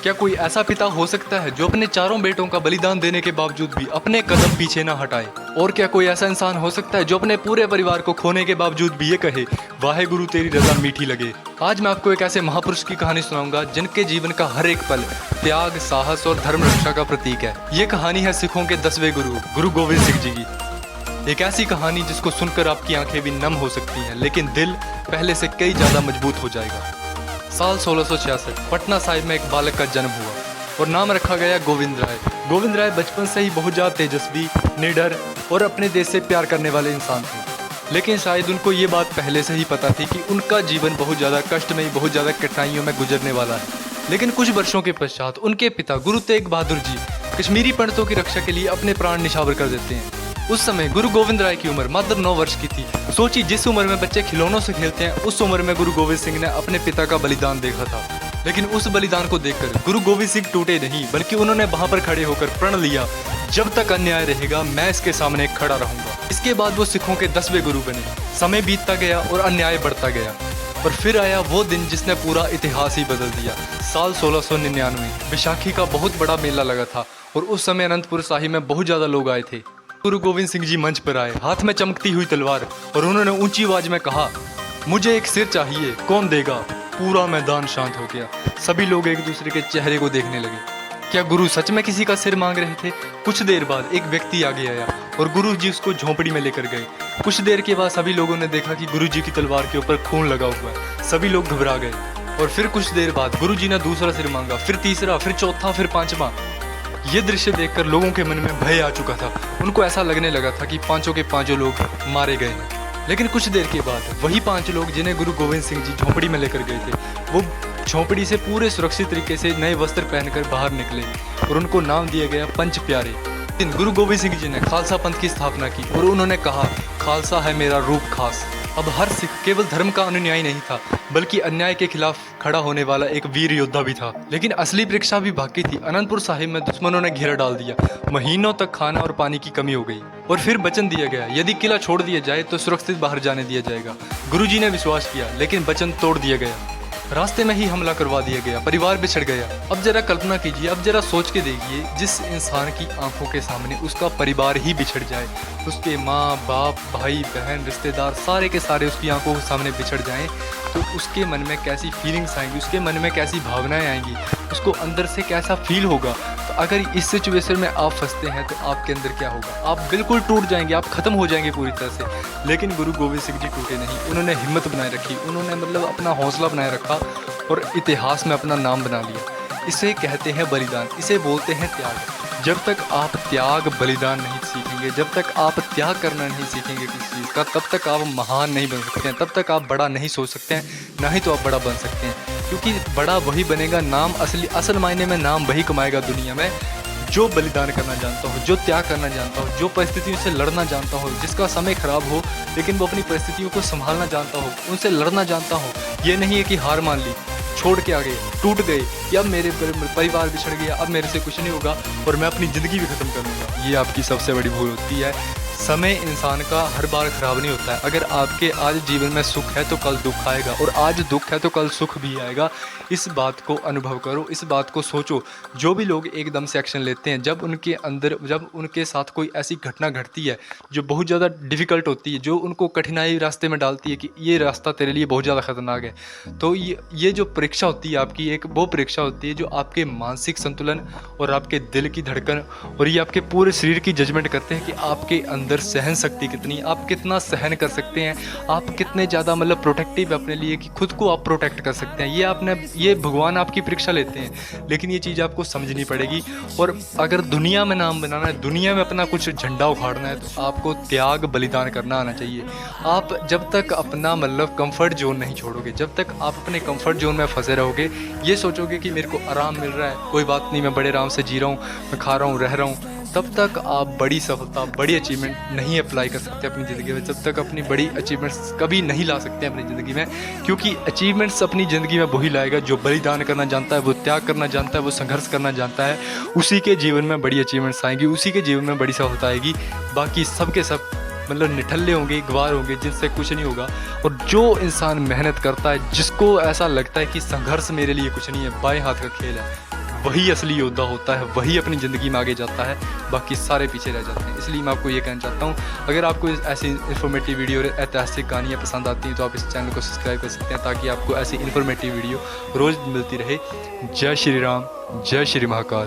क्या कोई ऐसा पिता हो सकता है जो अपने चारों बेटों का बलिदान देने के बावजूद भी अपने कदम पीछे ना हटाए? और क्या कोई ऐसा इंसान हो सकता है जो अपने पूरे परिवार को खोने के बावजूद भी ये कहे, वाहे गुरु तेरी रजा मीठी लगे? आज मैं आपको एक ऐसे महापुरुष की कहानी सुनाऊंगा जिनके जीवन का हर एक पल त्याग, साहस और धर्म रक्षा का प्रतीक है। ये कहानी है सिखों के 10वें गुरु, गुरु गोविंद सिंह जी की। एक ऐसी कहानी जिसको सुनकर आपकी आंखें भी नम हो सकती हैं, लेकिन दिल पहले से कई ज्यादा मजबूत हो जाएगा। साल 1666 पटना साहिब में एक बालक का जन्म हुआ और नाम रखा गया गोविंद राय। गोविंद राय बचपन से ही बहुत ज़्यादा तेजस्वी, निडर और अपने देश से प्यार करने वाले इंसान थे। लेकिन शायद उनको ये बात पहले से ही पता थी कि उनका जीवन बहुत ज़्यादा कष्टमयी, बहुत ज़्यादा कठिनाइयों में गुजरने वाला है। लेकिन कुछ वर्षों के पश्चात उनके पिता गुरु तेग बहादुर जी कश्मीरी पंडितों की रक्षा के लिए अपने प्राण निछावर कर देते हैं। उस समय गुरु गोविंद राय की उम्र मात्र 9 वर्ष की थी। सोचिए, जिस उम्र में बच्चे खिलौनों से खेलते हैं, उस उम्र में गुरु गोविंद सिंह ने अपने पिता का बलिदान देखा था। लेकिन उस बलिदान को देखकर गुरु गोविंद सिंह टूटे नहीं, बल्कि उन्होंने वहां पर खड़े होकर प्रण लिया, जब तक अन्याय रहेगा मैं इसके सामने खड़ा रहूंगा। इसके बाद वो सिखों के 10वें गुरु बने। समय बीतता गया और अन्याय बढ़ता गया, और फिर आया वो दिन जिसने पूरा इतिहास ही बदल दिया। साल 1699 बैसाखी का बहुत बड़ा मेला लगा था और उस समय अनंतपुर साहिब में बहुत ज्यादा लोग आए थे। गुरु गोविंद सिंह जी मंच पर आए, हाथ में चमकती हुई तलवार, और उन्होंने ऊंची आवाज में कहा, मुझे एक सिर चाहिए, कौन देगा? पूरा मैदान शांत हो गया। सभी लोग एक दूसरे के चेहरे को देखने लगे। क्या गुरु सच में किसी का सिर मांग रहे थे? कुछ देर बाद एक व्यक्ति आगे आया और गुरु जी उसको झोंपड़ी में लेकर गए। कुछ देर के बाद सभी लोगों ने देखा कि गुरु जी की तलवार के ऊपर खून लगा हुआ है। सभी लोग घबरा गए और फिर कुछ देर बाद गुरु जी ने दूसरा सिर मांगा, फिर तीसरा, फिर चौथा, फिर पांचवा। ये दृश्य देखकर लोगों के मन में भय आ चुका था। उनको ऐसा लगने लगा था कि पांचों के पांचों लोग मारे गए हैं। लेकिन कुछ देर के बाद वही 5 लोग जिन्हें गुरु गोविंद सिंह जी झोंपड़ी में लेकर गए थे, वो झोंपड़ी से पूरे सुरक्षित तरीके से नए वस्त्र पहनकर बाहर निकले और उनको नाम दिया गया पंच प्यारे। गुरु गोविंद सिंह जी ने खालसा पंथ की स्थापना की और उन्होंने कहा, खालसा है मेरा रूप खास। अब हर सिख केवल धर्म का अनुयायी नहीं था, बल्कि अन्याय के खिलाफ खड़ा होने वाला एक वीर योद्धा भी था। लेकिन असली परीक्षा भी बाकी थी। अनंतपुर साहिब में दुश्मनों ने घेरा डाल दिया। महीनों तक खाना और पानी की कमी हो गई और फिर वचन दिया गया, यदि किला छोड़ दिया जाए तो सुरक्षित बाहर जाने दिया जाएगा। गुरुजी ने विश्वास किया, लेकिन वचन तोड़ दिया गया। रास्ते में ही हमला करवा दिया गया, परिवार बिछड़ गया। अब जरा कल्पना कीजिए, अब जरा सोच के देखिए, जिस इंसान की आंखों के सामने उसका परिवार ही बिछड़ जाए, उसके माँ बाप, भाई बहन, रिश्तेदार सारे के सारे उसकी आंखों के सामने बिछड़ जाएं, तो उसके मन में कैसी फीलिंग्स आएंगी, उसके मन में कैसी भावनाएं आएंगी, उसको अंदर से कैसा फील होगा। तो अगर इस सिचुएशन में आप फंसते हैं तो आपके अंदर क्या होगा? आप बिल्कुल टूट जाएंगे, आप खत्म हो जाएंगे पूरी तरह से। लेकिन गुरु गोविंद सिंह जी टूटे नहीं। उन्होंने हिम्मत बनाए रखी, उन्होंने अपना हौसला बनाए रखा और इतिहास में अपना नाम बना लिया। इसे कहते हैं बलिदान, इसे बोलते हैं त्याग। जब तक आप त्याग, बलिदान नहीं सीखेंगे, जब तक आप त्याग करना नहीं सीखेंगे किसी चीज़ का, तब तक आप महान नहीं बन सकते हैं, तब तक आप बड़ा नहीं सोच सकते हैं, ना ही तो आप बड़ा बन सकते हैं। क्योंकि बड़ा वही बनेगा, नाम असल मायने में नाम वही कमाएगा दुनिया में, जो बलिदान करना जानता हो, जो त्याग करना जानता हो, जो परिस्थितियों से लड़ना जानता हो, जिसका समय खराब हो लेकिन वो अपनी परिस्थितियों को संभालना जानता हो, उनसे लड़ना जानता हो। ये नहीं है कि हार मान ली, छोड़ के आ गए, टूट गए, कि अब मेरे परिवार बिछड़ गया, अब मेरे से कुछ नहीं होगा और मैं अपनी ज़िंदगी भी ख़त्म कर लूँगा। ये आपकी सबसे बड़ी भूल होती है। समय इंसान का हर बार खराब नहीं होता है। अगर आपके आज जीवन में सुख है तो कल दुख आएगा, और आज दुख है तो कल सुख भी आएगा। इस बात को अनुभव करो, इस बात को सोचो। जो भी लोग एकदम से एक्शन लेते हैं, जब उनके साथ कोई ऐसी घटना घटती है जो बहुत ज़्यादा डिफ़िकल्ट होती है, जो उनको कठिनाई रास्ते में डालती है कि ये रास्ता तेरे लिए बहुत ज़्यादा ख़तरनाक है, तो ये जो परीक्षा होती है आपकी, एक वो परीक्षा होती है जो आपके मानसिक संतुलन और आपके दिल की धड़कन और ये आपके पूरे शरीर की जजमेंट करते हैं कि आपके अंदर सहन शक्ति कितनी, आप कितना सहन कर सकते हैं, आप कितने ज़्यादा प्रोटेक्टिव है अपने लिए, कि खुद को आप प्रोटेक्ट कर सकते हैं। ये भगवान आपकी परीक्षा लेते हैं। लेकिन ये चीज़ आपको समझनी पड़ेगी। और अगर दुनिया में नाम बनाना है, दुनिया में अपना कुछ झंडा उखाड़ना है, तो आपको त्याग, बलिदान करना आना चाहिए। आप जब तक अपना कंफर्ट जोन नहीं छोड़ोगे, जब तक आप अपने कंफर्ट जोन में फंसे रहोगे, ये सोचोगे कि मेरे को आराम मिल रहा है, कोई बात नहीं, मैं बड़े आराम से जी रहा हूँ, मैं खा रहा हूँ, रह रहा हूँ, तब तक आप बड़ी सफलता, बड़ी अचीवमेंट नहीं अप्लाई कर सकते अपनी ज़िंदगी में। जब तक अपनी बड़ी अचीवमेंट्स कभी नहीं ला सकते अपनी ज़िंदगी में, क्योंकि अचीवमेंट्स अपनी ज़िंदगी में वही लाएगा जो बलिदान करना जानता है, वो त्याग करना जानता है, वो संघर्ष करना जानता है। उसी के जीवन में बड़ी अचीवमेंट्स आएंगी, उसी के जीवन में बड़ी सफलता आएगी। बाकी सब के सब निठल्ले होंगे, गवार होंगे, जिनसे कुछ नहीं होगा। और जो इंसान मेहनत करता है, जिसको ऐसा लगता है कि संघर्ष मेरे लिए कुछ नहीं है, बाएं हाथ का खेल है, वही असली योद्धा होता है, वही अपनी ज़िंदगी में आगे जाता है, बाकी सारे पीछे रह जाते हैं। इसलिए मैं आपको ये कहना चाहता हूँ, अगर आपको ऐसी इन्फॉर्मेटिव वीडियो और ऐतिहासिक कहानियाँ पसंद आती हैं तो आप इस चैनल को सब्सक्राइब कर सकते हैं, ताकि आपको ऐसी इन्फॉर्मेटिव वीडियो रोज़ मिलती रहे। जय श्री राम, जय श्री महाकाल।